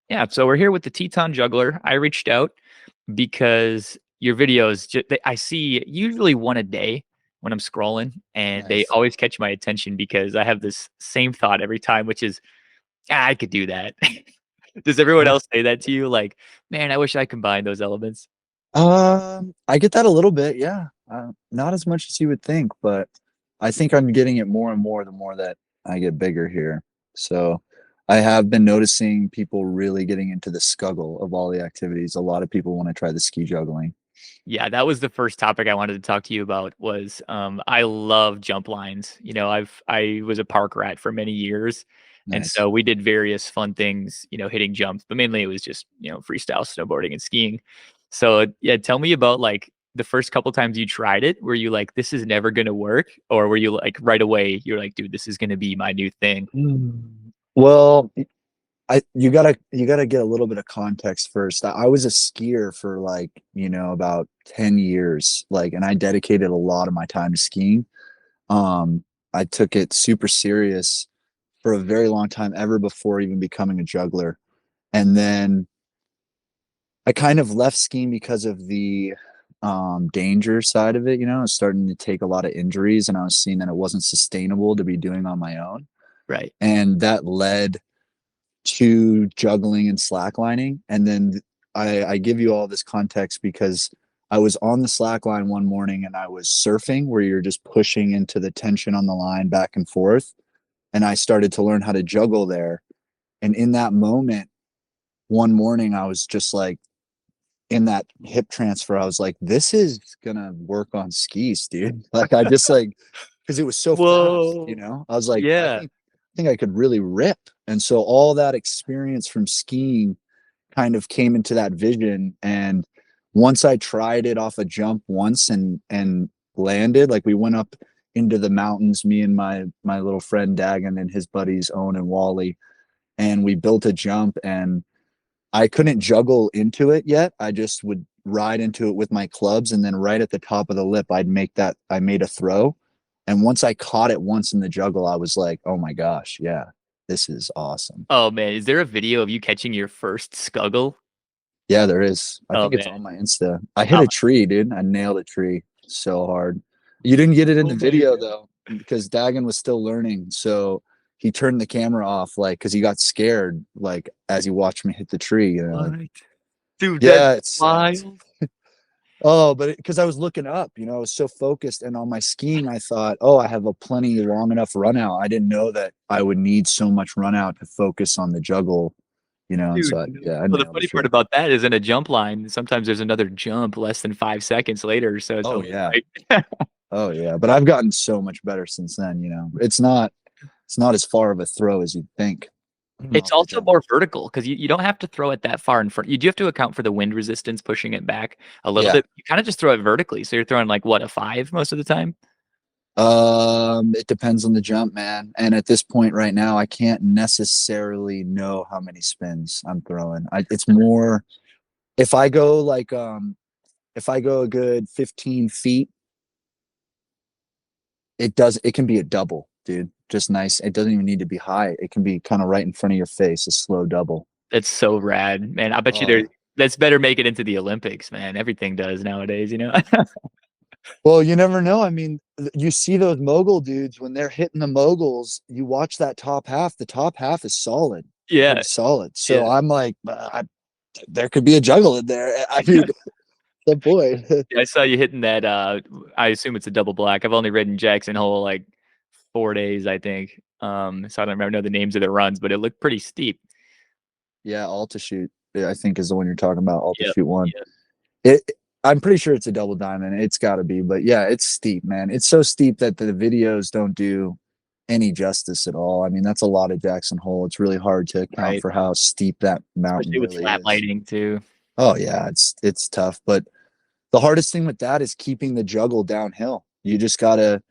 Yeah, so we're here with the Teton Juggler. I reached out because your videos, I see usually one a day when I'm scrolling, and they Nice. always catch my attention because I have this same thought every time, which is, I could do that. Does everyone else say that to you? Like, man, I wish I combined those elements. I get that a little bit, yeah. Not as much as you would think, but I think I'm getting it more and more the more that I get bigger here. So I have been noticing people really getting into the scuggle of all the activities. A lot of people want to try the ski juggling. Yeah, that was the first topic I wanted to talk to you about was I love jump lines. I was a park rat for many years. And Nice. so we did various fun things, hitting jumps, but mainly it was just, freestyle snowboarding and skiing. So yeah, tell me about like the first couple times you tried it. Were you like, this is never gonna work? Or were you like right away, you're like, dude, this is gonna be my new thing? Well, you gotta get a little bit of context first. I was a skier for like, about 10 years, like, and I dedicated a lot of my time to skiing. Um, I took it super serious for a very long time, ever before even becoming a juggler. And then I kind of left skiing because of the danger side of it. I was starting to take a lot of injuries, and I was seeing that it wasn't sustainable to be doing on my own. Right. And that led to juggling and slacklining. And then I give you all this context because I was on the slackline one morning and I was surfing, where you're just pushing into the tension on the line back and forth. And I started to learn how to juggle there. And in that moment, one morning, I was just like, in that hip transfer, I was like, this is gonna work on skis, dude. Like, I just like, because it was so fast, Whoa. I was like, I Yeah. think I could really rip. And so all that experience from skiing kind of came into that vision. And once I tried it off a jump once and landed, like, we went up into the mountains, me and my little friend Dagan and his buddies Owen and Wally, and we built a jump, and I couldn't juggle into it yet. I just would ride into it with my clubs, and then right at the top of the lip, I made a throw. And once I caught it once in the juggle, I was like, oh my gosh, yeah, this is awesome. Oh man, is there a video of you catching your first scuggle? Yeah, there is. I Oh think it's man. on my Insta. I hit How a tree, dude. I nailed a tree so hard. You didn't get it in Oh the my video god. though, because Dagan was still learning. So he turned the camera off, like, because he got scared, like, as he watched me hit the tree. Like, What? Dude, that's yeah, it sucked. wild. Oh, but because I was looking up, I was so focused. And on my skiing, I thought, oh, I have a plenty long enough run out. I didn't know that I would need so much run out to focus on the juggle. And Dude, so, no. yeah, I Well, the nailed the funny part tree. about that is in a jump line, sometimes there's another jump less than 5 seconds later, so it's Oh, almost yeah. like Oh, yeah. But I've gotten so much better since then. It's not as far of a throw as you'd think It's off the also jump. more vertical because you don't have to throw it that far in front. You do have to account for the wind resistance pushing it back a little Yeah. bit. You kinda just throw it vertically, so you're throwing, like, what, a 5 most of the time? It depends on the jump, man. And at this point right now, I can't necessarily know how many spins I'm throwing. It's more if I go like if I go a good 15 feet, it can be a double, dude. Just nice. It doesn't even need to be high. It can be kind of right in front of your face, a slow double. That's so rad, man. I bet you there Oh, that's better make it into the Olympics, man. Everything does nowadays, you know? well, you never know. I mean, you see those mogul dudes when they're hitting the moguls, you watch that top half, the top half is solid, Yeah, pretty solid. So yeah. I'm like, there could be a juggle in there. I mean, the boy. Yeah, I saw you hitting that, I assume it's a double black. I've only ridden Jackson Hole, like, 4 days, I think. So I don't remember know the names of the runs, but it looked pretty steep. Yeah, Alta shoot, I think, is the one you're talking about. Alta Yep, shoot one. yep. It, I'm pretty sure it's a double diamond. It's got to be, but yeah, it's steep, man. It's so steep that the videos don't do any justice at all. I mean, that's a lot of Jackson Hole. It's really hard to account Right. for how steep that mountain Especially with really flat is. lighting too. Oh yeah, it's tough, but the hardest thing with that is keeping the juggle downhill. You just gotta,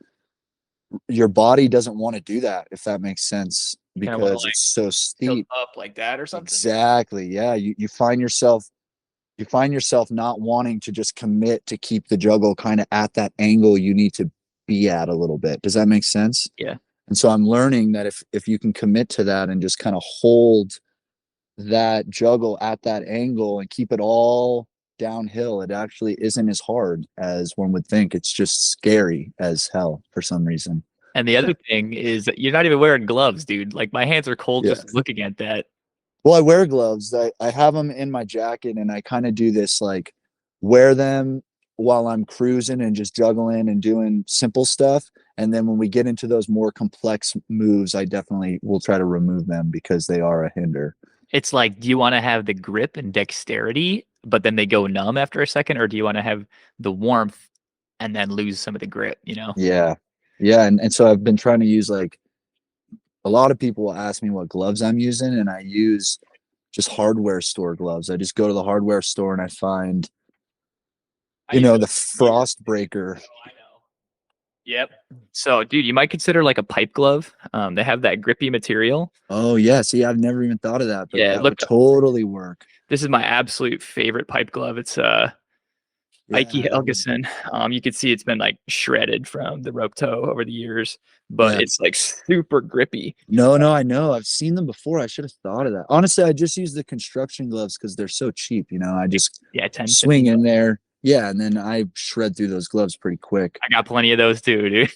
your body doesn't want to do that, if that makes sense, You kinda wanna, because like, it's so tilt steep. up like that or something? Exactly. Yeah. You find yourself not wanting to just commit to keep the juggle kind of at that angle you need to be at a little bit. Does that make sense? Yeah. And so I'm learning that if you can commit to that and just kind of hold that juggle at that angle and keep it all downhill, it actually isn't as hard as one would think. It's just scary as hell for some reason. And the other thing is that you're not even wearing gloves, dude. Like my hands are cold Yeah. just looking at that. Well, I wear gloves. I have them in my jacket, and I kind of do this like wear them while I'm cruising and just juggling and doing simple stuff. And then when we get into those more complex moves, I definitely will try to remove them because they are a hinder. It's like, do you want to have the grip and dexterity, but then they go numb after a second, or do you want to have the warmth and then lose some of the grip, you know? Yeah. Yeah. And so I've been trying to use like a lot of people will ask me what gloves I'm using, and I use just hardware store gloves. I just go to the hardware store and I find, I use the frost breaker. I know. Yep. So, dude, you might consider like a pipe glove. They have that grippy material. Oh yeah. See, I've never even thought of that, but Yeah, that look, would totally work. this is my absolute favorite pipe glove. It's Ike Yeah. Helgeson. You could see it's been like shredded from the rope toe over the years, but Yeah. it's like super grippy. No, I know. I've seen them before. I should have thought of that. Honestly, I just use the construction gloves because they're so cheap. I just Yeah, 10, swing 15 in bucks. there. Yeah, and then I shred through those gloves pretty quick. I got plenty of those too, dude.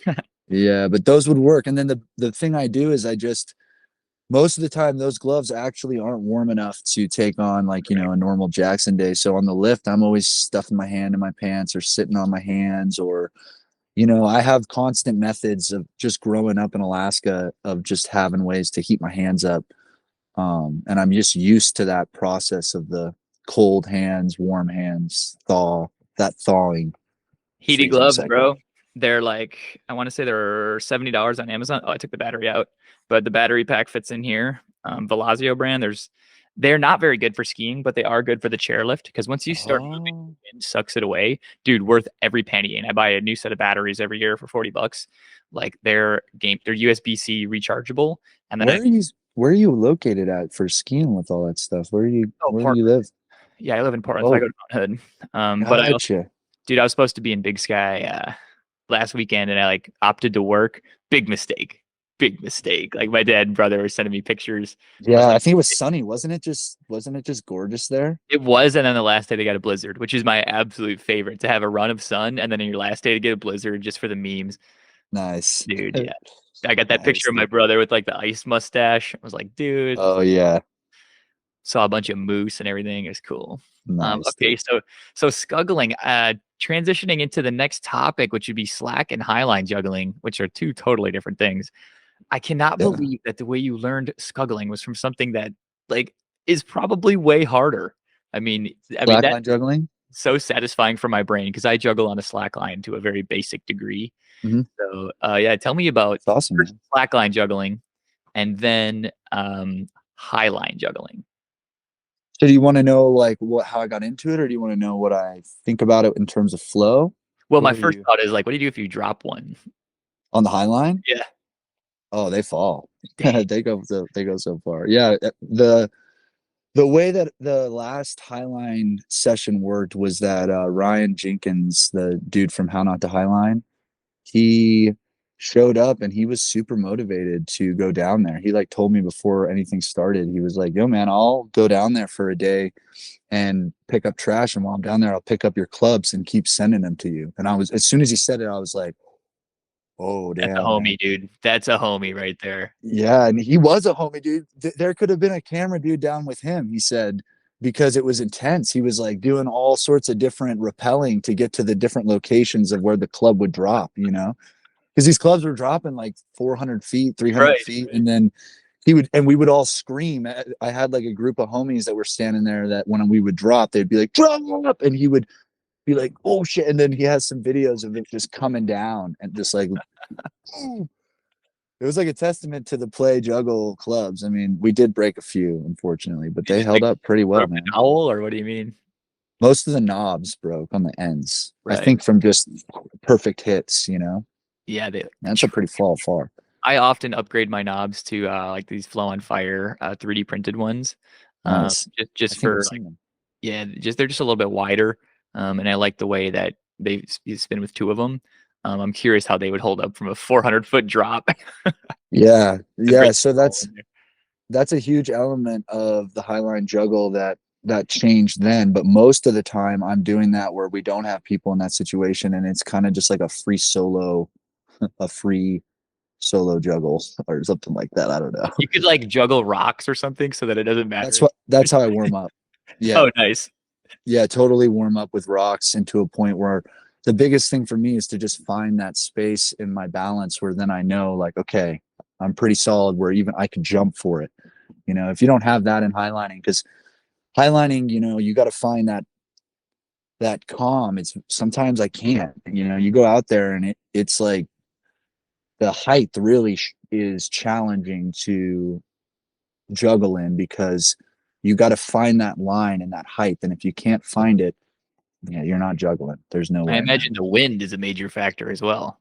Yeah, but those would work. And then the thing I do is I just most of the time those gloves actually aren't warm enough to take on like, a normal Jackson day. So on the lift, I'm always stuffing my hand in my pants or sitting on my hands or I have constant methods of just growing up in Alaska of just having ways to heat my hands up. And I'm just used to that process of the cold hands, warm hands, that thawing. Heated Freeze in a gloves, second. bro. They're like, I want to say they're $70 on Amazon. Oh, I took the battery out, but the battery pack fits in here. Velazio brand. They're not very good for skiing, but they are good for the chairlift because once you start moving, Oh, the wind sucks it away, dude. Worth every penny. And I buy a new set of batteries every year for $40. Like they're USB-C rechargeable, and then where are you? Where are you located at for skiing with all that stuff? Where do you Portland. live? Yeah, I live in Portland, so I Oh, go to Mount Hood. But I also, gotcha. dude, I was supposed to be in Big Sky last weekend, and I like opted to work. Big mistake. Big mistake. Like my dad and brother were sending me pictures. I was Yeah, I like, think it was sunny, wasn't it? Wasn't it just gorgeous there? it was, and then the last day they got a blizzard, which is my absolute favorite to have a run of sun, and then in your last day to get a blizzard just for the memes, Nice. dude. Yeah, I got that picture Nice, of my dude. brother with like the ice mustache. I was like, dude, Oh yeah, saw a bunch of moose and everything. It was cool. nice, Okay, dude. so Skuggling, transitioning into the next topic, which would be slack and highline juggling, which are two totally different things. I cannot Yeah. believe that the way you learned Skuggling was from something that like is probably way harder. I mean that's Slackline juggling. so satisfying for my brain because I juggle on a slackline to a very basic degree. Mm-hmm. So yeah, tell me about It's awesome, first man. slackline juggling and then highline juggling. So do you want to know like how I got into it, or do you want to know what I think about it in terms of flow? Well, my What are first you thought is like, what do you do if you drop one? on the high line? Yeah. Oh, they fall. Dang. They go so far. Yeah, the way that the last Highline session worked was that Ryan Jenkins, the dude from How Not to Highline, he showed up and he was super motivated to go down there. He like told me before anything started, he was like, "Yo, man, I'll go down there for a day and pick up trash, and while I'm down there, I'll pick up your clubs and keep sending them to you." And as soon as he said it, I was like, "Oh, That's a damn, man." homie, dude. That's a homie right there. Yeah, and he was a homie, dude. There could have been a camera dude down with him, he said, because it was intense. He was like doing all sorts of different rappelling to get to the different locations of where the club would drop, because these clubs were dropping like 400 feet, 300 Right. feet. And then and we would all scream. I had like a group of homies that were standing there that when we would drop, they'd be like, drop. And he would be like, oh shit. And then he has some videos of it just coming down and just like, it was like a testament to the play juggle clubs. I mean, we did break a few, unfortunately, but You they just held like up pretty well, broke the man. dowel, or what do you mean? Most of the knobs broke on the ends. I Right. think from just perfect hits, Yeah, That's a pretty far. I often upgrade my knobs to like these Flow on Fire 3D printed ones. Nice. I Just think I've for like, seen them. yeah, just they're just a little bit wider. And I like the way that you spin with two of them. I'm curious how they would hold up from a 400-foot drop. Yeah. To bring Yeah. So the dowel that's in there. that's a huge element of the highline juggle that changed then. But most of the time, I'm doing that where we don't have people in that situation, and it's kind of just like a free solo juggle or something like that. I don't know. You could like juggle rocks or something so that it doesn't matter. That's how I warm up. Yeah, Oh, nice. yeah, totally warm up with rocks, and to a point where the biggest thing for me is to just find that space in my balance where then I know, like, okay, I'm pretty solid where even I can jump for it. If you don't have that in highlining, because highlining, you got to find that calm. It's sometimes I can't. You go out there and it's like the height really is challenging to juggle in, because you got to find that line and that height. And if you can't find it, yeah, you're not juggling. There's no I way, imagine man. the wind is a major factor as well.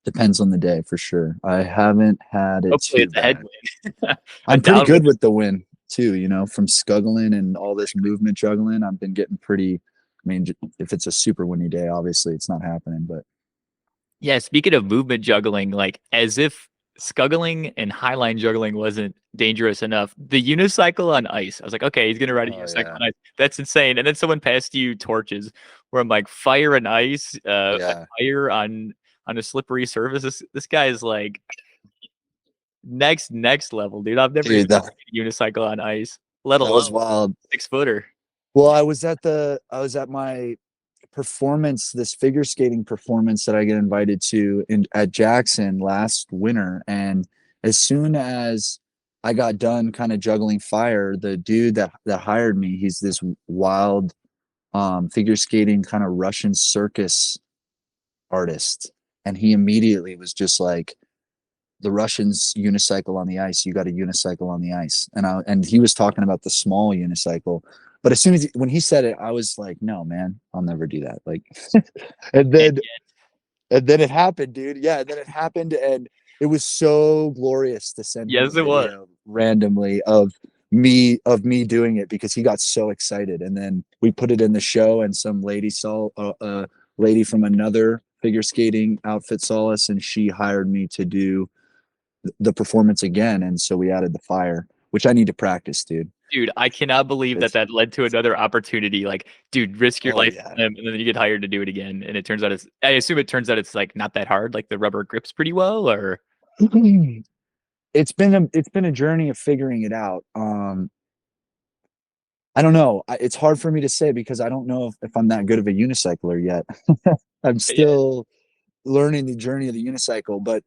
Depends on the day for sure. I haven't had it Hopefully too it's a bad. headwind. A I'm pretty good downwind. with the wind too, from Skuggling and all this movement juggling. I've been getting pretty. I mean, if it's a super windy day, obviously it's not happening, but Yeah, speaking of movement juggling, like as if scuggling and highline juggling wasn't dangerous enough, the unicycle on ice. I was like, okay, he's gonna ride a oh unicycle yeah, on ice. That's insane. And then someone passed you torches where I'm like, fire and ice, a yeah, tire on a slippery surface. This guy is like next level, dude. I've never dude, even that tried a unicycle on ice, let that alone was wild. 6 footer. Well, I was at my performance, this figure skating performance that I get invited to at Jackson last winter, and as soon as I got done kind of juggling fire, the dude that hired me, he's this wild figure skating kind of Russian circus artist, and he immediately was just like, the Russians unicycle on the ice. You got a unicycle on the ice, and he was talking about the small unicycle. But as soon as when he said it, I was like, no, man, I'll never do that. Like, and And then and then it happened, dude. Yeah, and then it happened, and it was so glorious to send him a yes, it was. video randomly of me doing it, because he got so excited. And then we put it in the show, and some lady saw a lady from another figure skating outfit saw us, and she hired me to do the performance again, and so we added the fire, which I need to practice, dude. Dude, I cannot believe that It's that led to another opportunity. Like, dude, risk your oh life yeah. for them, and then you get hired to do it again. And it turns out I assume it turns out it's like not that hard. Like the rubber grips pretty well, or It's been a journey of figuring it out. I don't know. It's hard for me to say, because I don't know if I'm that good of a unicycler yet. I'm yeah, still learning the journey of the unicycle, but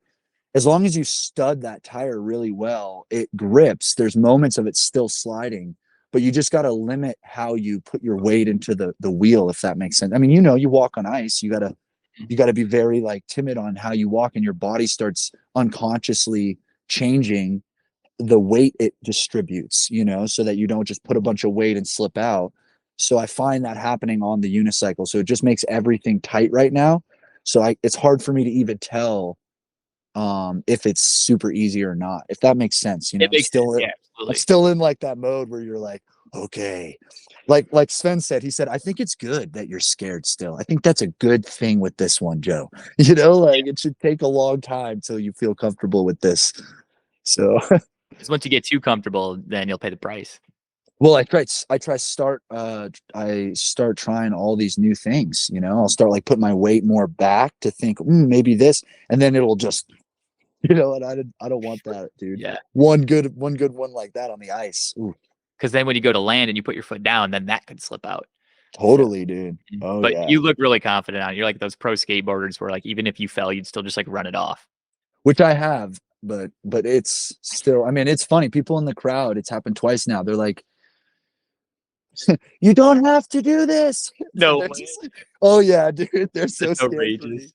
as long as you stud that tire really well, it grips. There's moments of it still sliding, but you just got to limit how you put your weight into the wheel, if that makes sense. I mean, you walk on ice, you got to be very like timid on how you walk, and your body starts unconsciously changing the weight it distributes, so that you don't just put a bunch of weight and slip out. So I find that happening on the unicycle. So it just makes everything tight right now. So it's hard for me to even tell if it's super easy or not, if that makes sense. it I'm makes sense. still Yeah, I'm absolutely. still in like that mode where you're like, okay, like Sven said, he said, I think it's good that you're scared still. I think that's a good thing with this one, Joe. Yeah, Like it should take a long time till you feel comfortable with this. So because once you get too comfortable, then you'll pay the price. well, I start trying all these new things. I'll start like putting my weight more back to think, maybe this, and then it'll just and I don't want that, dude. Yeah, One good one like that on the ice. Ooh, because then when you go to land and you put your foot down, then that could slip out. So, totally, dude. Oh but yeah. you look really confident on it. You're like those pro skateboarders where like even if you fell, you'd still just like run it off. Which I have, but it's still, I mean, it's funny. People in the crowd, it's happened twice now. They're like, you don't have to do this. No They're way. just like, oh yeah, dude. They're That's so scared for me. outrageous.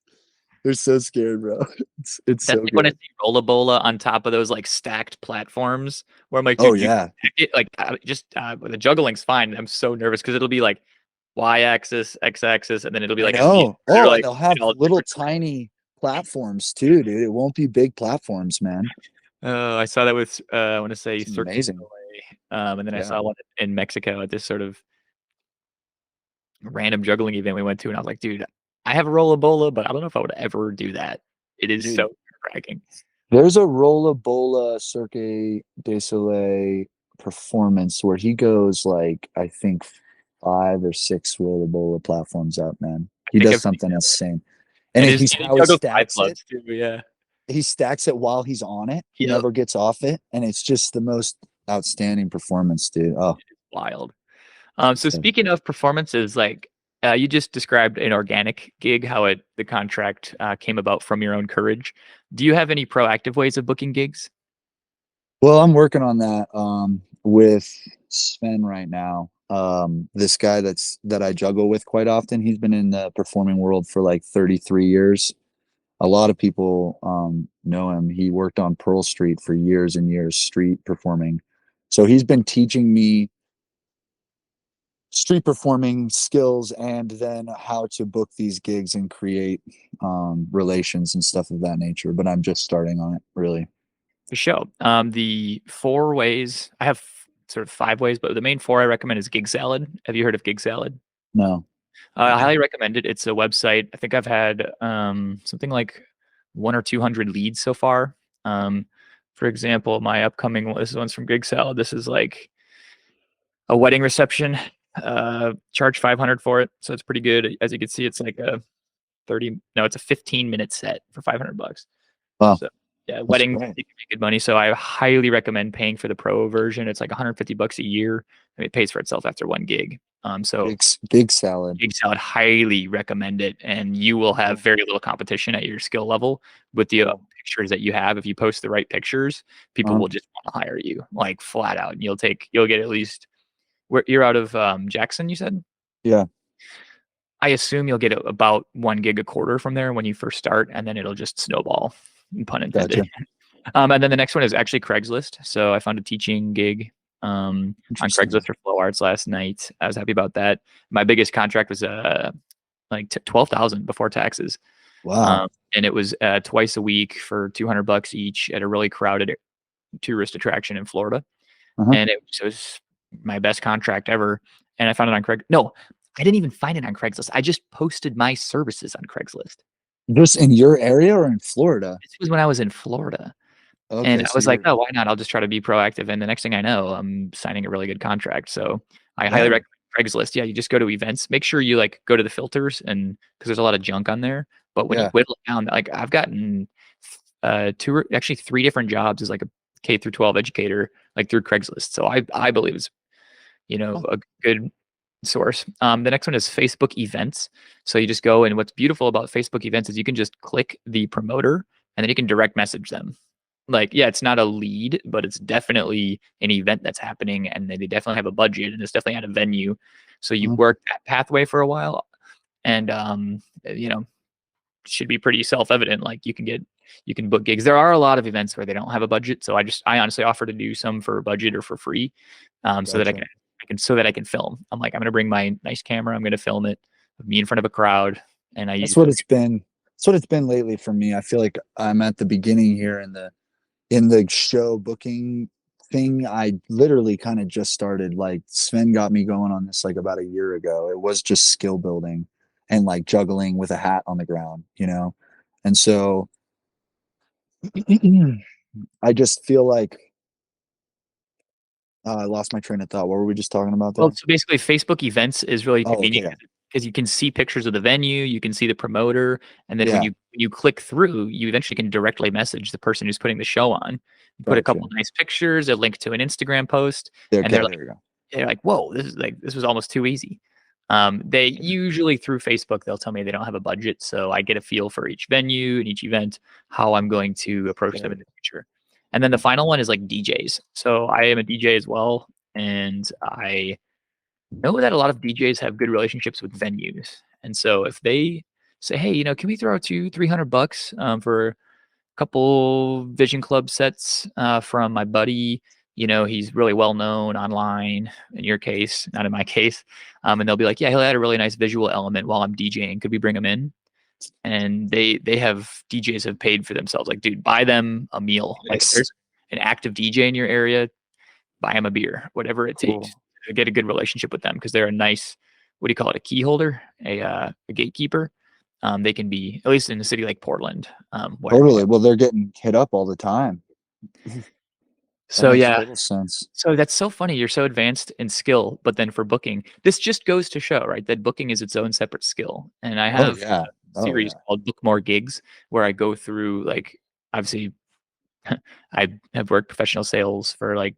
They're so scared, bro. It's That's so like when I good. see Rollabola on top of those like stacked platforms where I'm like, Oh dude, you yeah. it, like just the juggling's fine. I'm so nervous because it'll be like y-axis, x-axis, and then it'll be I like at the end know. they're Oh, and like they'll in have all little different. tiny platforms too, dude. It won't be big platforms, man. I saw that with I want to say It's Cirque du amazing. Soleil, and then I Yeah. saw one in Mexico at this sort of random juggling event we went to, and I was like, dude, I have a Rollabola, but I don't know if I would ever do that. It is so Dude, nerve-wracking. There's a Rolla Bola Cirque du Soleil performance where he goes like I think 5 or 6 Rolla Bola platforms up, man. I He think does I've seen something him. insane. And And if his he's he how he juggles five stacks it, clubs too. Yeah. he stacks it while he's on it. He Yep. never gets off it. And it's just the most outstanding performance, dude. Oh, Wild. So so speaking of performances, like you just described an organic gig, how the contract came about from your own courage. Do you have any proactive ways of booking gigs? well, I'm working on that with Sven right now. This guy that I juggle with quite often. He's been in the performing world for like 33 years. A lot of people know him. He worked on Pearl Street for years and years, street performing. So he's been teaching me street performing skills and then how to book these gigs and create relations and stuff of that nature. But I'm just starting on it, really. For sure. The four ways I have sort of five ways, but the main four I recommend is Gig Salad. Have you heard of Gig Salad? No. I highly recommend it. It's a website. I think I've had something like 1 or 200 leads so far. Um, for example, my upcoming one, this one's from Gig Salad. This is like a wedding reception. Charge 500 for it, so it's pretty good. As you can see, it's like a 30. No, it's a 15-minute set for $500. Wow, So yeah, that's weddings great. you can make good money. So I highly recommend paying for the pro version. It's like $150 a year. I mean, it pays for itself after one gig. So Gig salad. Gig Salad, highly recommend it, and you will have Cool. very little competition at your skill level with the Cool. pictures that you have. If you post the right pictures, people Uh-huh. will just want to hire you, like flat out. And you'll get at least. Where you're out of Jackson, you said. Yeah, I assume you'll get about 1 gig a quarter from there when you first start, and then it'll just snowball, pun intended. gotcha. And then the next one is actually Craigslist. So I found a teaching gig on Interesting. Craigslist for Flow Arts last night. I was happy about that. My biggest contract was like 12,000 before taxes, Wow. and it was twice a week for $200 each at a really crowded tourist attraction in Florida, Uh-huh. and it was my best contract ever. And I found it on Craig. No, I didn't even find it on Craigslist. I just posted my services on Craigslist. Just in your area or in Florida? This was when I was in Florida. And Okay, I so was like, you're "Oh, why not? I'll just try to be proactive." And the next thing I know, I'm signing a really good contract. So I highly dang. recommend Craigslist. Yeah, you just go to events. Make sure you like go to the filters and because there's a lot of junk on there. But when you Yeah. whittle it down, like I've gotten actually three different jobs as like a K through 12 educator, like through Craigslist. So I believe it's Huh. a good source. The next one is Facebook events. So you just go and what's beautiful about Facebook events is you can just click the promoter and then you can direct message them. Like, yeah, it's not a lead, but it's definitely an event that's happening and they definitely have a budget and it's definitely at a venue. So you Uh-huh. work that pathway for a while and you know, should be pretty self-evident. Like you can book gigs. There are a lot of events where they don't have a budget. So I honestly offer to do some for a budget or for free. So that Gotcha. I can film. I'm like, I'm gonna bring my nice camera, I'm gonna film it with me in front of a crowd. And I That's usually what feel it's been. That's what it's been lately for me. I feel like I'm at the beginning here in the show booking thing. I literally kind of just started. Like Sven got me going on this like about a year ago. It was just skill building and like juggling with a hat on the ground. And so I just feel like I lost my train of thought. What were we just talking about well, there? so basically, Facebook events is really Oh, convenient okay. because you can see pictures of the venue, you can see the promoter, and then Yeah, when you click through, you eventually can directly message the person who's putting the show on. You put a gotcha. couple nice pictures, a link to an Instagram post, and Okay, there we go. they're like, "Whoa, this was almost too easy." They usually through Facebook they'll tell me they don't have a budget, so I get a feel for each venue and each event how I'm going to approach them in Okay. the future. And then the final one is like DJs. So I am a DJ as well, and I know that a lot of DJs have good relationships with venues. And so if they say, hey, can we throw two, $300 for a couple Vision Club sets from my buddy? He's really well known online in your case, not in my case. And they'll be like, yeah, he'll add a really nice visual element while I'm DJing. Could we bring him in? And they have DJs have paid for themselves. Like, dude, buy them a meal. Like if Nice. there's an active DJ in your area, buy them a beer, whatever it takes Cool. to get a good relationship with them because they're a nice, what do you call it, a key holder, a gatekeeper. they can be, at least in a city like Portland, where Totally. Well, they're getting hit up all the time. That so makes yeah. total sense. So that's so funny. You're so advanced in skill, but then for booking, this just goes to show, right, that booking is its own separate skill. And I Oh have yeah. a Oh series yeah. called Book More Gigs, where I go through like, obviously, I have worked professional sales for like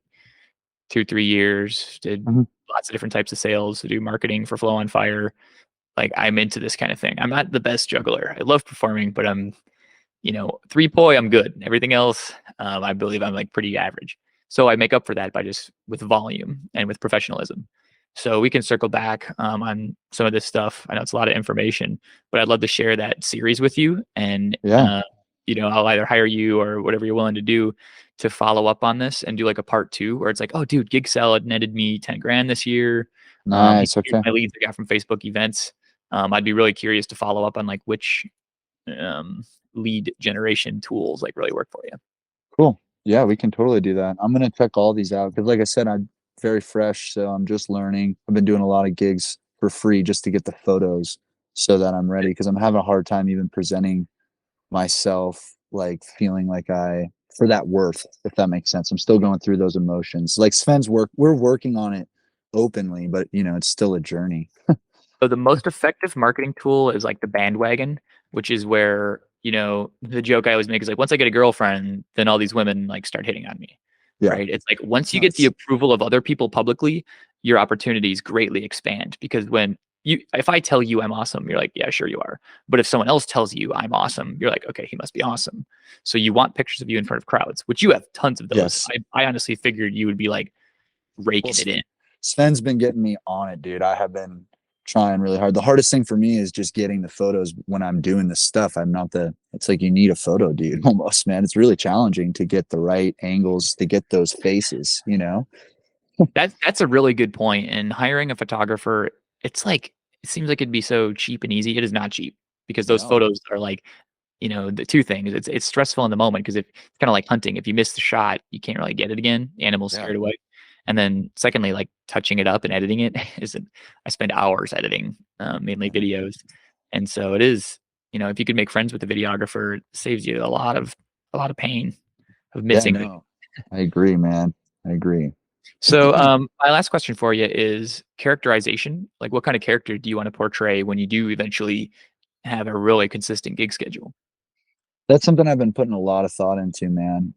2, 3 years, did Mhm. lots of different types of sales, to do marketing for Flow on Fire. Like I'm into this kind of thing. I'm not the best juggler. I love performing, but I'm, 3 poi, I'm good. Everything else, I believe I'm like pretty average. So I make up for that by just with volume and with professionalism. So we can circle back on some of this stuff. I know it's a lot of information, but I'd love to share that series with you. And, Yeah. I'll either hire you or whatever you're willing to do to follow up on this and do like a part two where it's like, oh, dude, Gig Salad netted me 10 grand this year. Nice. Here's Okay. my leads I got from Facebook events. I'd be really curious to follow up on like which um, lead generation tools like really work for you. Cool. Yeah, we can totally do that. I'm gonna check all these out because, like I said, I'm very fresh, so I'm just learning. I've been doing a lot of gigs for free just to get the photos so that I'm ready because I'm having a hard time even presenting myself, like feeling like I for that worth, if that makes sense. I'm still going through those emotions. Like Sven's work, we're working on it openly, but it's still a journey. So the most effective marketing tool is like the bandwagon, which is where, the joke I always make is like, once I get a girlfriend, then all these women like start hitting on me. Yeah. Right. It's like once you get the Nice. approval of other people publicly, your opportunities greatly expand because if I tell you I'm awesome, you're like, yeah, sure you are. But if someone else tells you I'm awesome, you're like, okay, he must be awesome. So you want pictures of you in front of crowds, which you have tons of those. Yes. I honestly figured you would be like Well, raking it in. Sven's been getting me on it, dude. I have been trying really hard. The hardest thing for me is just getting the photos when I'm doing this stuff. I'm not it's like you need a photo, dude, almost, man. It's really challenging to get the right angles to get those faces. That's a really good point. And hiring a photographer, it's like it seems like it'd be so cheap and easy. It is not cheap because those No. photos are like, the two things. It's stressful in the moment because if it's kind of like hunting. If you miss the shot, you can't really get it again. The animal's Yeah. scared away. And then secondly, like touching it up and editing it isn't. I spend hours editing, mainly Mhm. videos, and so it is. If you could make friends with the videographer, it saves you a lot of pain of Yeah, missing. no. I agree, man. I agree. So, my last question for you is characterization. Like, what kind of character do you want to portray when you do eventually have a really consistent gig schedule? That's something I've been putting a lot of thought into, man.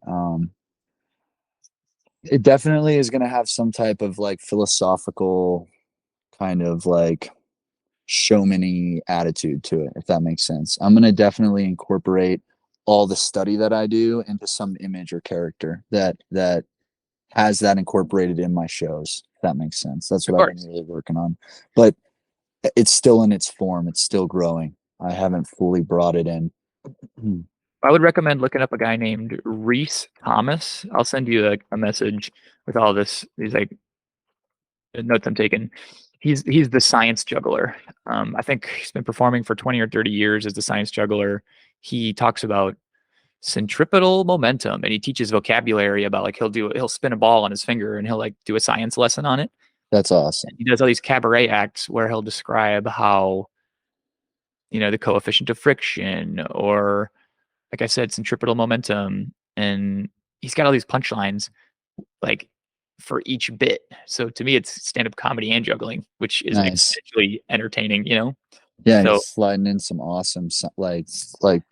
It definitely is going to have some type of like philosophical kind of like showmany attitude to it, if that makes sense. I'm going to definitely incorporate all the study that I do into some image or character that has that incorporated in my shows. If that makes sense. That's Of what I've been course. really working on. But it's still in its form. It's still growing. I haven't fully brought it in. I would recommend looking up a guy named Reese Thomas. I'll send you a message with all this. These like notes I'm taking. He's the science juggler. I think he's been performing for 20 or 30 years as the science juggler. He talks about centripetal momentum and he teaches vocabulary about like he'll spin a ball on his finger and he'll like do a science lesson on it. That's awesome. He does all these cabaret acts where he'll describe how the coefficient of friction or like I said centripetal momentum, and he's got all these punchlines like for each bit. So to me it's stand-up comedy and juggling, which is Nice. exponentially entertaining. Yeah, So he's sliding in some awesome like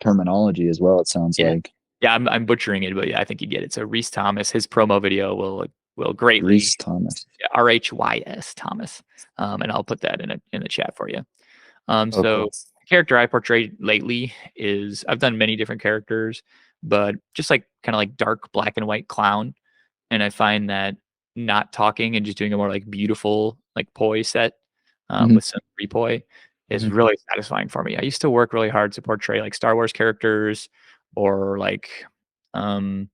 terminology as well. It sounds yeah, like yeah, I'm butchering it, but yeah, I think you get it. So Reese Thomas, his promo video will greatly Reese Thomas. RHYS Thomas. And I'll put that in the chat for you. Oh, So cool. the character I portrayed lately is I've done many different characters, but just like kind of like dark black and white clown. And I find that not talking and just doing a more like beautiful like poi set Hmm. with some repoi is Hmm. really satisfying for me. I used to work really hard to portray like Star Wars characters or like um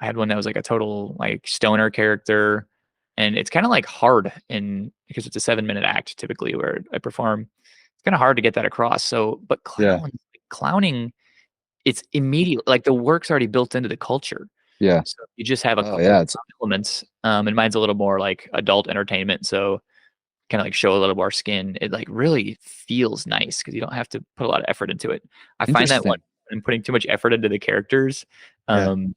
I had one that was like a total like stoner character, and it's kind of like hard in because it's a 7 minute act typically where I perform. It's kind of hard to get that across. So, but Yeah. clowning, it's immediate. Like the work's already built into the culture. Yeah. So you just have a Oh couple yeah. elements. And mine's a little more like adult entertainment. So kind of like show a little more skin, it like really feels nice because you don't have to put a lot of effort into it. I find that when Interesting. I'm putting too much effort into the characters, Yeah. um,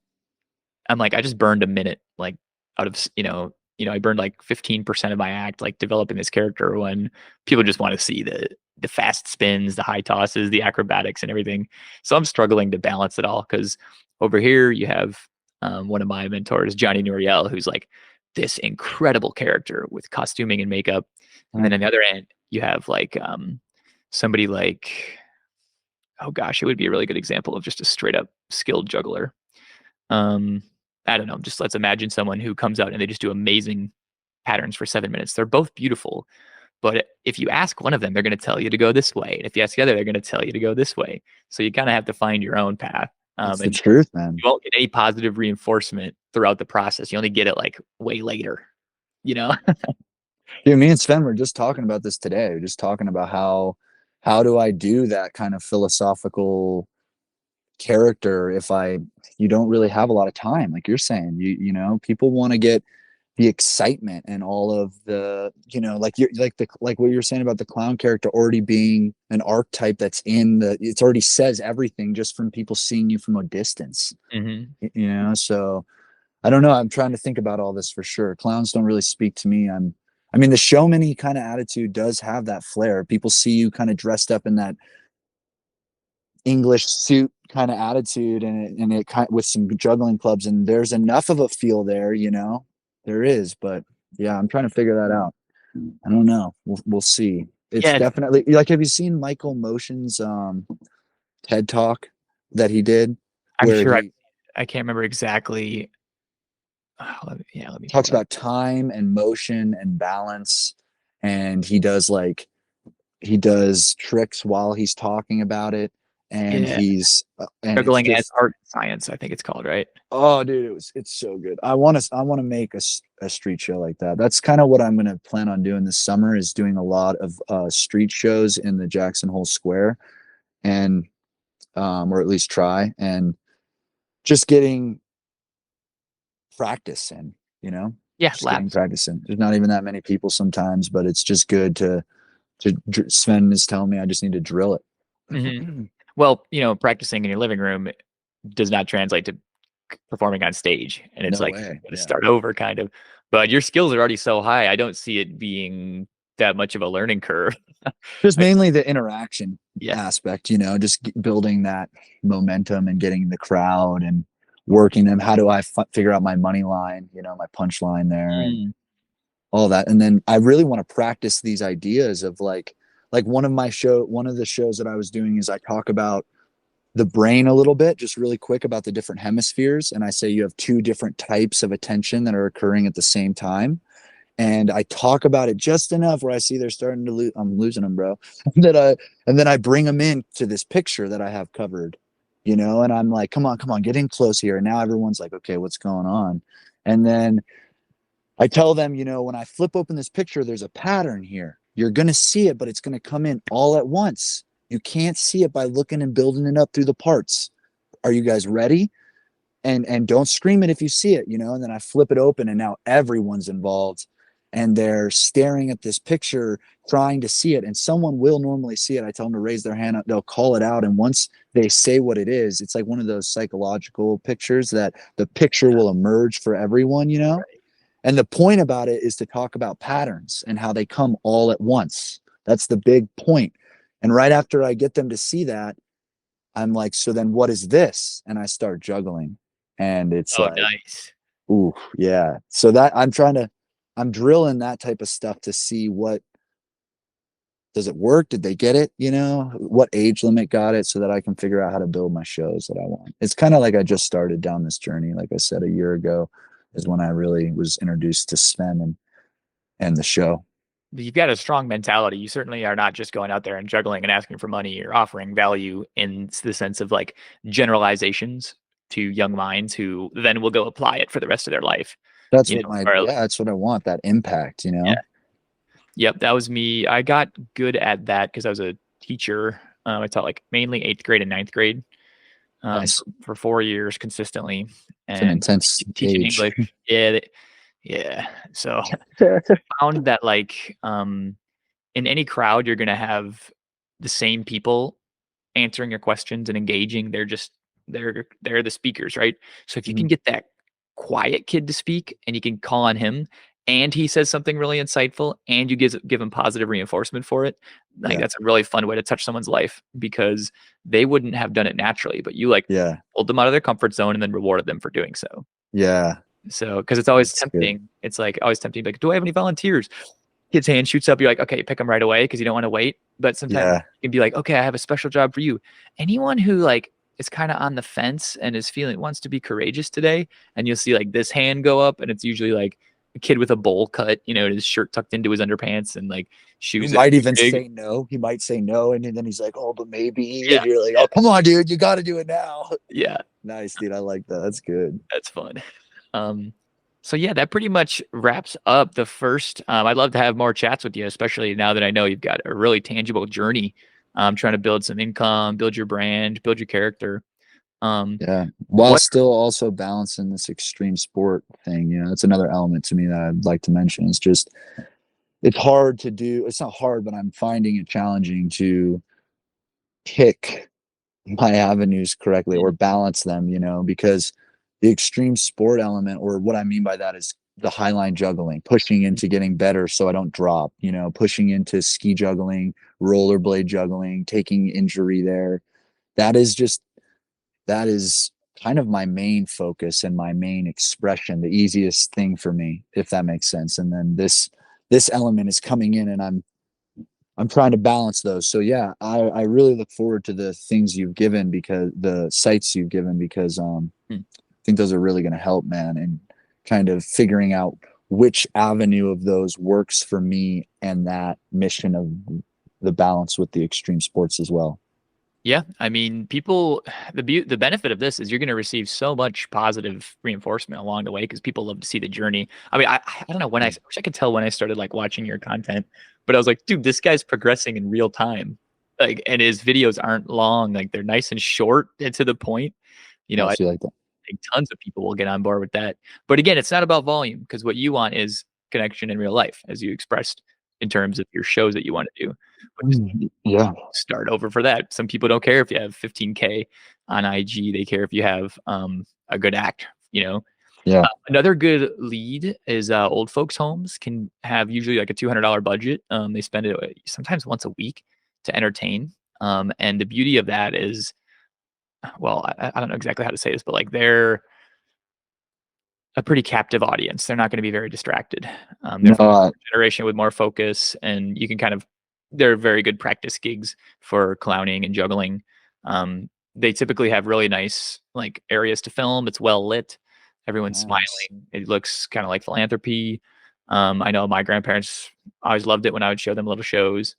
I'm like, I just burned a minute, like out of, I burned like 15% of my act, like developing this character when people just want to see the fast spins, the high tosses, the acrobatics and everything. So I'm struggling to balance it all because over here you have one of my mentors, Johnny Nuriel, who's like this incredible character with costuming and makeup. And then on the other end, you have like somebody like, oh gosh, it would be a really good example of just a straight up skilled juggler. Um, I don't know. Just let's imagine someone who comes out and they just do amazing patterns for 7 minutes. They're both beautiful, but if you ask one of them, they're going to tell you to go this way, and if you ask the other, they're going to tell you to go this way. So you kind of have to find your own path, That's the and truth, you man. won't get any positive reinforcement throughout the process. You only get it like way later, you know. Dude, me and Sven were just talking about this today. We're just talking about how do I do that kind of philosophical character if I you don't really have a lot of time, like you're saying. People want to get the excitement and all of the, like you're like what you're saying about the clown character already being an archetype that's in the it's already says everything just from people seeing you from a distance. Hmm. So I don't know. I'm trying to think about all this for sure. Clowns don't really speak to me. I mean, the showman kind of attitude does have that flair. People see you kind of dressed up in that English suit kind of attitude, and it kind of, with some juggling clubs, and there's enough of a feel there, there is. But yeah, I'm trying to figure that out. I don't know. We'll see. It's Yeah, definitely like, have you seen Michael Motion's TED talk that he did I'm where sure he I can't remember exactly. Let me pull talks it up. about time and motion and balance, and he does tricks while he's talking about it, and Yeah, it's juggling as just, art and science, I think it's called, right? oh dude, it's so good. I want to make a street show like that. That's kind of what I'm going to plan on doing this summer, is doing a lot of street shows in the Jackson Hole Square, and or at least try, and just getting practice in, you know, Yeah, just getting laps. practice in. There's not even that many people sometimes, but it's just good to Sven is telling me I just need to drill it. Hmm. Well, practicing in your living room does not translate to performing on stage, and it's No like way. to Yeah. start over, kind of. But your skills are already so high. I don't see it being that much of a learning curve. Just I, mainly the interaction yeah. aspect, just building that momentum and getting the crowd and working them. How do I figure out my money line, my punch line there, and Mm. all that. And then I really want to practice these ideas of like one of the shows that I was doing is I talk about the brain a little bit, just really quick, about the different hemispheres. And I say you have two different types of attention that are occurring at the same time. And I talk about it just enough where I see they're starting to lose. I'm losing them, bro. And then I bring them in to this picture that I have covered, and I'm like, come on, get in close here. And now everyone's like, okay, what's going on? And then I tell them, when I flip open this picture, there's a pattern here. You're going to see it, but it's going to come in all at once. You can't see it by looking and building it up through the parts. Are you guys ready? And don't scream it if you see it, and then I flip it open, and now everyone's involved, and they're staring at this picture trying to see it, and someone will normally see it. I tell them to raise their hand up, they'll call it out, and once they say what it is, it's like one of those psychological pictures that the picture will emerge for everyone, and the point about it is to talk about patterns and how they come all at once. That's the big point. And right after I get them to see that, I'm like, so then what is this? And I start juggling. And it's Oh, like, nice. ooh, yeah. So that I'm drilling that type of stuff to see what does it work? Did they get it? What age limit got it, so that I can figure out how to build my shows that I want. It's kind of like I just started down this journey. Like I said, a year ago is when I really was introduced to Sven and the show. You've got a strong mentality. You certainly are not just going out there and juggling and asking for money. You're offering value in the sense of like generalizations to young minds who then will go apply it for the rest of their life. That's You what know, or that's what I want, that impact. yeah, yep, that was me. I got good at that because I was a teacher. I taught like mainly eighth grade and ninth grade Nice. for 4 years consistently, It's an and intense teaching age. English. Yeah, Yeah. So found that like in any crowd you're gonna have the same people answering your questions and engaging. They're the speakers, right? So if you can Mhm. get that quiet kid to speak and you can call on him and he says something really insightful and you give him positive reinforcement for it, like Yeah. that's a really fun way to touch someone's life because they wouldn't have done it naturally, but you like Yeah. pulled them out of their comfort zone and then rewarded them for doing so. Yeah. So, because it's always That's good. tempting. It's like always tempting. Like, do I have any volunteers? Kid's hand shoots up. You're like, okay, pick them right away because you don't want to wait. But sometimes Yeah. you can be like, okay, I have a special job for you. Anyone who like is kind of on the fence and is feeling wants to be courageous today, and you'll see like this hand go up, and it's usually like a kid with a bowl cut, his shirt tucked into his underpants and like Who shoes that are might too even big. say no. He might say no. And then he's like, oh, but maybe. Yeah, And you're like, yeah, oh, come on, dude. You got to do it now. yeah. Nice, dude. I like that. That's good. That's fun. Um, so yeah, that pretty much wraps up the first. I'd love to have more chats with you, especially now that I know you've got a really tangible journey. Trying to build some income, build your brand, build your character. Um, Yeah. While what? still also balancing this extreme sport thing, that's another element to me that I'd like to mention. It's just, it's hard to do. It's not hard, but I'm finding it challenging to pick my avenues correctly or balance them, because the extreme sport element, or what I mean by that is the highline juggling, pushing into getting better so I don't drop, pushing into ski juggling, rollerblade juggling, taking injury there. That is just, that is kind of my main focus and my main expression, the easiest thing for me, if that makes sense. And then this element is coming in and I'm trying to balance those. So yeah, I really look forward to the things you've given, because the sites you've given, because Hmm. I think those are really going to help, man, and kind of figuring out which avenue of those works for me and that mission of the balance with the extreme sports as well. Yeah, I mean, people. The benefit of this is you're going to receive so much positive reinforcement along the way because people love to see the journey. I mean, I don't know when I wish I could tell when I started like watching your content, but I was like, dude, this guy's progressing in real time. Like, and his videos aren't long; like they're nice and short and to the point. I See like that. think tons of people will get on board with that. But again, it's not about volume because what you want is connection in real life, as you expressed in terms of your shows that you want to do. But just Yeah. start over for that. Some people don't care if you have 15K on IG. They care if you have a good act. Yeah. Another good lead is old folks' homes can have usually like a $200 budget. They spend it sometimes once a week to entertain. And the beauty of that is, well, I don't know exactly how to say this, but like they're a pretty captive audience. They're not going to be very distracted. They're No, from a generation with more focus, and you can kind of they're very good practice gigs for clowning and juggling. They typically have really nice like areas to film. It's well lit. Everyone's nice. smiling. It looks kind of like philanthropy. I know my grandparents always loved it when I would show them little shows,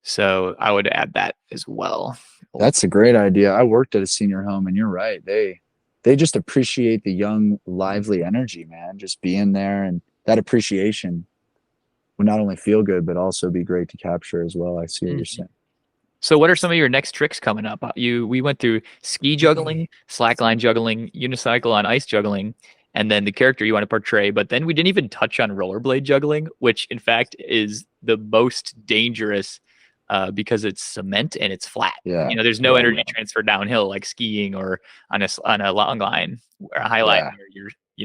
so I would add that as well. That's a great idea. I worked at a senior home, and you're right. They just appreciate the young, lively energy, man. Just being there, and that appreciation would not only feel good, but also be great to capture as well. I see what you're Mhm. saying. So, what are some of your next tricks coming up? We went through ski juggling, slackline juggling, unicycle on ice juggling, and then the character you want to portray. But then we didn't even touch on rollerblade juggling, which in fact is the most dangerous because it's cement and it's flat. Yeah, There's no yeah, energy transfer downhill like skiing or on a long line or a high line yeah.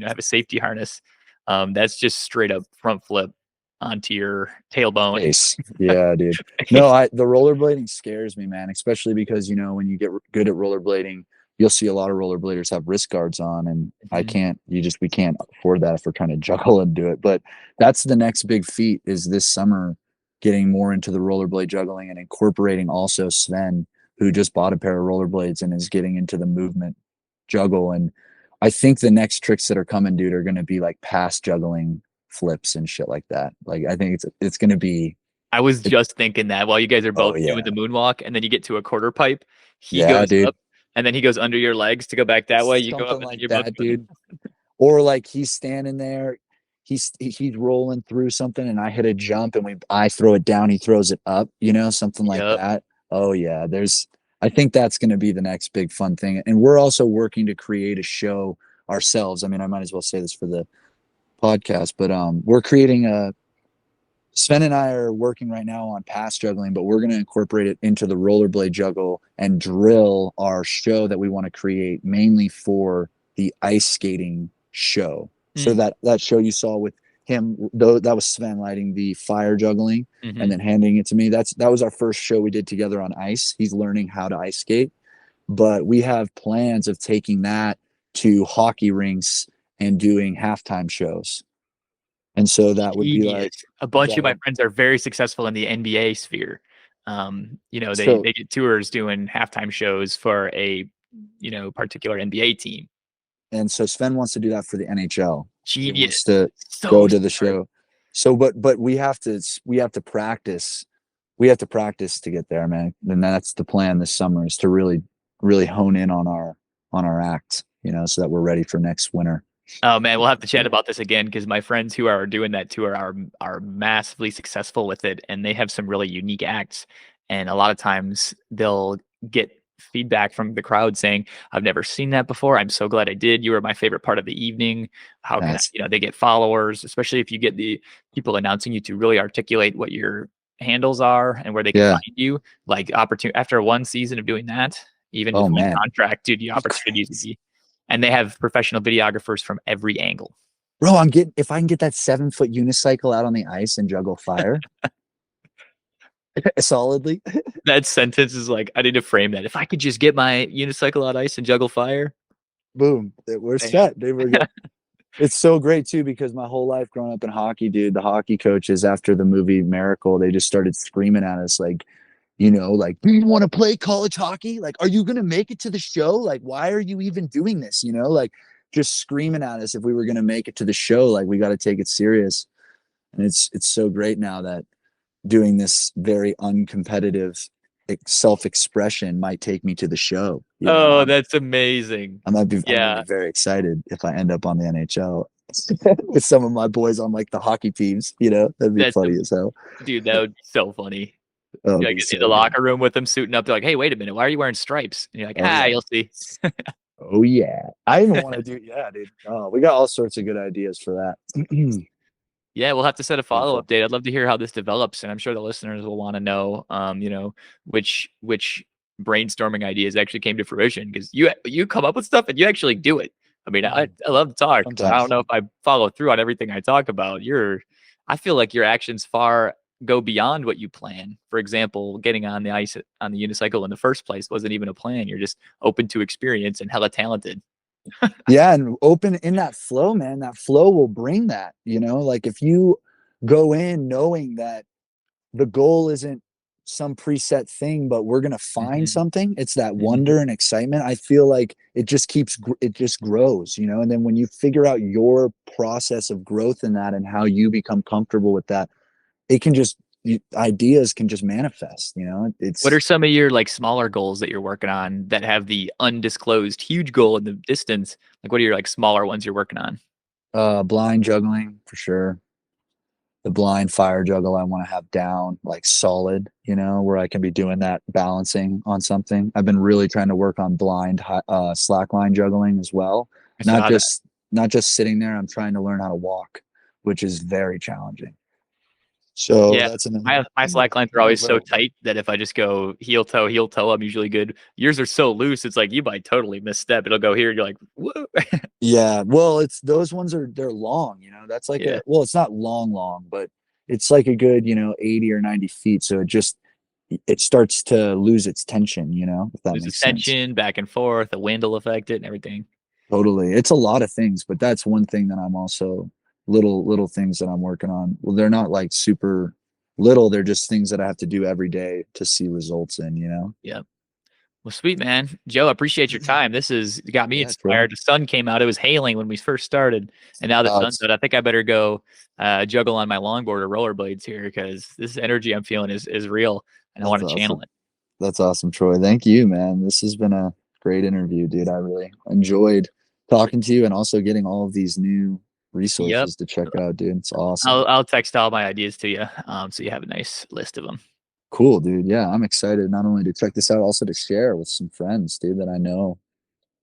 where have a safety harness. That's just straight up front flip onto your tailbone. Face. Yeah, dude. No, the rollerblading scares me, man, especially because, when you get good at rollerblading, you'll see a lot of rollerbladers have wrist guards on, and Mhm. we can't afford that if we're trying to juggle and do it. But that's the next big feat, is this summer getting more into the rollerblade juggling and incorporating also Sven, who just bought a pair of rollerblades and is getting into the movement juggle. And I think the next tricks that are coming, dude, are going to be like pass juggling flips and shit like that. Like, I think it's going to be I was it, just thinking that while you guys are oh both doing yeah. the moonwalk, and then you get to a quarter pipe, he Yeah, goes dude. up, and then he goes under your legs to go back that way. You go up, Something and then like you're both that, going. dude. Or like he's standing there, he's rolling through something, and I hit a jump, and I throw it down, he throws it up, something like Yep. that. Oh yeah, I think that's going to be the next big fun thing. And we're also working to create a show ourselves. I mean, I might as well say this for the podcast, but we're creating a Sven and I are working right now on pass juggling, but we're going to incorporate it into the rollerblade juggle and drill our show that we want to create mainly for the ice skating show. So Mm. that show you saw with him, though, that was Sven lighting the fire juggling and Hmm. then handing it to me. That was our first show we did together on ice. He's learning how to ice skate, but we have plans of taking that to hockey rinks and doing halftime shows. And so that would be Genius. like A bunch of that my would friends are very successful in the NBA sphere. so They get tours doing halftime shows for a particular NBA team. and so Sven wants to do that for the NHL. He Genius. wants to So go to the smart. show. So but we have to practice. We have to practice to get there, man. And that's the plan this summer is to really hone in on our act, so that we're ready for next winter. Oh man, we'll have to chat about this again because my friends who are doing that tour are massively successful with it, and they have some really unique acts. And a lot of times they'll get feedback from the crowd saying, "I've never seen that before. I'm so glad I did. You were my favorite part of the evening. How can I?" That's They get followers, especially if you get the people announcing you to really articulate what your handles are and where they can yeah. find you. Like opportunity after one season of doing that, even with Oh one man. contract, dude, the Be opportunities would crazy. be, and they have professional videographers from every angle. Bro, I'm getting if I can get that 7 foot unicycle out on the ice and juggle fire solidly. That sentence is like, I need to frame that. If I could just get my unicycle on ice and juggle fire, Boom. We're man. set. Dude, we're good. It's so great too because my whole life growing up in hockey, dude, the hockey coaches after the movie Miracle, they just started screaming at us like, like, do you want to play college hockey? Like, are you gonna make it to the show? Like, why are you even doing this? Like just screaming at us if we were gonna make it to the show. Like, we got to take it serious. And it's so great now that doing this very uncompetitive self-expression might take me to the show. Oh, that's amazing. I'm gonna be Yeah, very excited if I end up on the NHL with some of my boys on like the hockey teams. That'd be that's funny as hell. dude, that would be so funny. Oh, it'd You're like be in the so good. locker room with them suiting up. They're like, hey, wait a minute, why are you wearing stripes? And you're like, Oh yeah. you'll see. Oh yeah. I even want to do yeah, dude. Oh, we got all sorts of good ideas for that. Yeah, we'll have to set a follow Beautiful. up date. I'd love to hear how this develops, and I'm sure the listeners will want to know, which brainstorming ideas actually came to fruition because you come up with stuff and you actually do it. I mean, I love to talk, but I don't Sometimes. know if I follow through on everything I talk about. I feel like your actions far go beyond what you plan. For example, getting on the ice on the unicycle in the first place wasn't even a plan. You're just open to experience and hella talented. Yeah, and open in that flow, man. That flow will bring that, like if you go in knowing that the goal isn't some preset thing, but we're going to find Hmm. something. It's that Hmm. wonder and excitement. I feel like it just grows, and then when you figure out your process of growth in that and how you become comfortable with that, it can just, ideas can just manifest, What are it's some of your like smaller goals that you're working on that have the undisclosed huge goal in the distance? Like, what are your like smaller ones you're working on? blind juggling for sure. The blind fire juggle I want to have down like solid, where I can be doing that balancing on something. I've been really trying to work on blind slackline juggling as well. I Not saw that. just not just sitting there. I'm trying to learn how to walk, which is very challenging. So Yeah, that's another my slack lines are another always so goal. tight that if I just go heel toe, I'm usually good. Yours are so loose, it's like you might totally misstep. It'll go here, and you're like, whoa. Yeah, well, it's those ones they're long, That's like Yeah, it's not long, but it's like a good, 80 or 90 feet. So it starts to lose its tension, if that loses makes sense. tension, back and forth, the wind will affect it, and everything. Totally. It's a lot of things, but that's one thing that I'm also little things that I'm working on. Well, they're not like super little, they're just things that I have to do every day to see results in. Yeah. Well, sweet man, Joe. I appreciate your time. This has got me Yeah, bro. inspired. The sun came out; it was hailing when we first started, and now the sun's It's out. I think I better go juggle on my longboard or rollerblades here because this energy I'm feeling is real, and I that's want to channel awesome. it. That's awesome, Troy. Thank you, man. This has been a great interview, dude. I really enjoyed talking to you and also getting all of these new Yep. resources to check out, dude. It's awesome. I'll text all my ideas to you, so you have a nice list of them. Cool, dude. Yeah, I'm excited not only to check this out, also to share with some friends, dude, that I know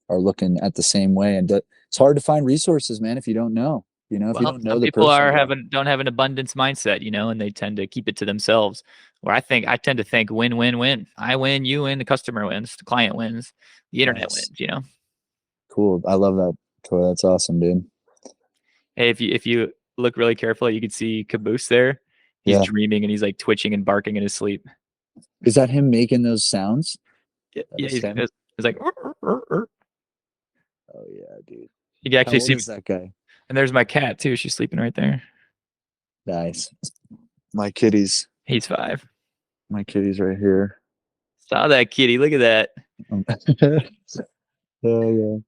are looking at the same way. And it's hard to find resources, man, if you don't know. You know, if you Well, don't know some the people person are well. don't have an abundance mindset, you know, and they tend to keep it to themselves. Where I tend to think win, win, win. I win, you win, the customer wins, the client wins, the internet Nice. wins, you know. Cool. I love that, Troy. That's awesome, dude. Hey, if you look really carefully, you can see Caboose there. He's Yeah. dreaming and he's like twitching and barking in his sleep. Is that him making those sounds? Yeah, That yeah is him. he's like Oh yeah, dude. you can How actually old see. is that guy? And there's my cat too. She's sleeping right there. Nice. My kitties. He's 5. My kitties right here. Saw that kitty. Look at that. Oh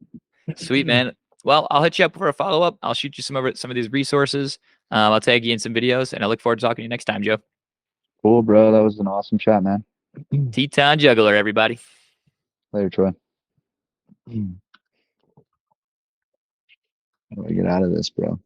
Sweet, yeah. man. Well, I'll hit you up for a follow up. I'll shoot you some of these resources. I'll tag you in some videos, and I look forward to talking to you next time, Joe. Cool, bro. That was an awesome chat, man. Teton Juggler, everybody. Later, Troy. How do I get out of this, bro?